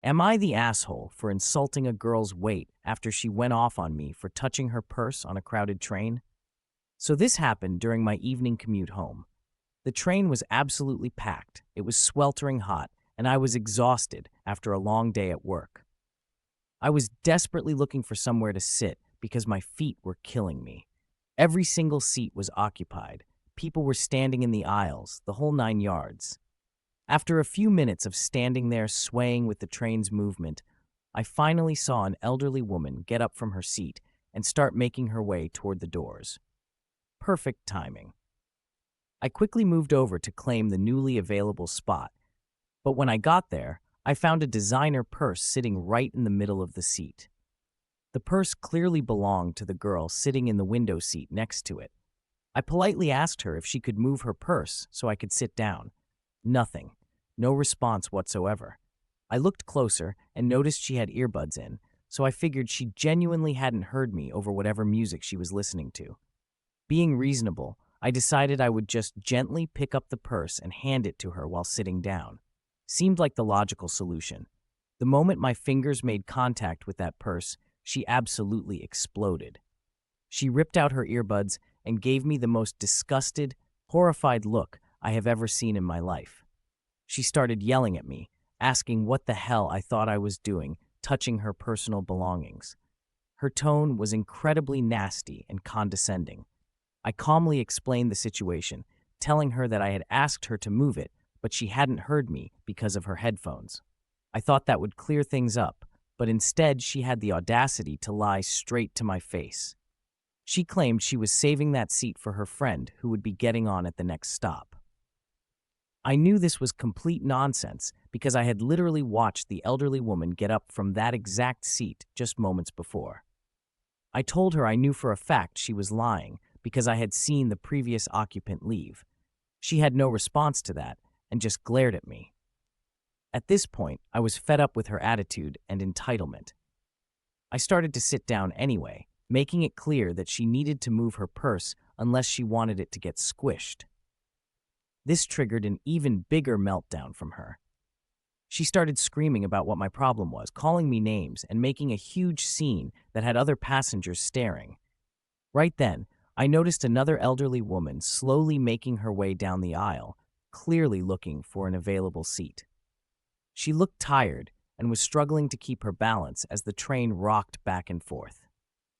Am I the asshole for insulting a girl's weight after she went off on me for touching her purse on a crowded train? So this happened during my evening commute home. The train was absolutely packed, it was sweltering hot, and I was exhausted after a long day at work. I was desperately looking for somewhere to sit because my feet were killing me. Every single seat was occupied. People were standing in the aisles, the whole 9 yards. After a few minutes of standing there swaying with the train's movement, I finally saw an elderly woman get up from her seat and start making her way toward the doors. Perfect timing. I quickly moved over to claim the newly available spot, but when I got there, I found a designer purse sitting right in the middle of the seat. The purse clearly belonged to the girl sitting in the window seat next to it. I politely asked her if she could move her purse so I could sit down. Nothing. No response whatsoever. I looked closer and noticed she had earbuds in, so I figured she genuinely hadn't heard me over whatever music she was listening to. Being reasonable, I decided I would just gently pick up the purse and hand it to her while sitting down. Seemed like the logical solution. The moment my fingers made contact with that purse, she absolutely exploded. She ripped out her earbuds and gave me the most disgusted, horrified look I have ever seen in my life. She started yelling at me, asking what the hell I thought I was doing, touching her personal belongings. Her tone was incredibly nasty and condescending. I calmly explained the situation, telling her that I had asked her to move it, but she hadn't heard me because of her headphones. I thought that would clear things up, but instead she had the audacity to lie straight to my face. She claimed she was saving that seat for her friend who would be getting on at the next stop. I knew this was complete nonsense because I had literally watched the elderly woman get up from that exact seat just moments before. I told her I knew for a fact she was lying because I had seen the previous occupant leave. She had no response to that and just glared at me. At this point, I was fed up with her attitude and entitlement. I started to sit down anyway, making it clear that she needed to move her purse unless she wanted it to get squished. This triggered an even bigger meltdown from her. She started screaming about what my problem was, calling me names, and making a huge scene that had other passengers staring. Right then, I noticed another elderly woman slowly making her way down the aisle, clearly looking for an available seat. She looked tired and was struggling to keep her balance as the train rocked back and forth.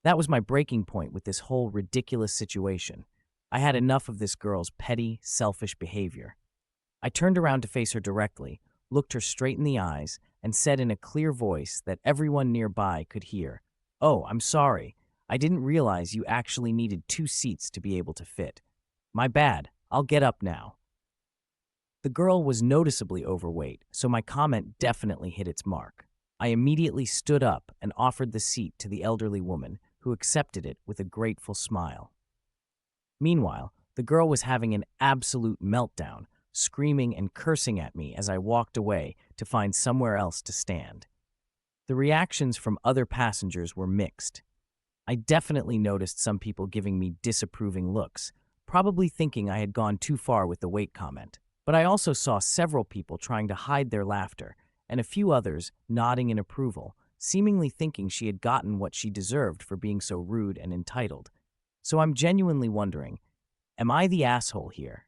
That was my breaking point with this whole ridiculous situation. I had enough of this girl's petty, selfish behavior. I turned around to face her directly, looked her straight in the eyes, and said in a clear voice that everyone nearby could hear, "Oh, I'm sorry. I didn't realize you actually needed 2 seats to be able to fit. My bad. I'll get up now." The girl was noticeably overweight, so my comment definitely hit its mark. I immediately stood up and offered the seat to the elderly woman, who accepted it with a grateful smile. Meanwhile, the girl was having an absolute meltdown, screaming and cursing at me as I walked away to find somewhere else to stand. The reactions from other passengers were mixed. I definitely noticed some people giving me disapproving looks, probably thinking I had gone too far with the weight comment. But I also saw several people trying to hide their laughter, and a few others nodding in approval, seemingly thinking she had gotten what she deserved for being so rude and entitled. So I'm genuinely wondering, am I the asshole here?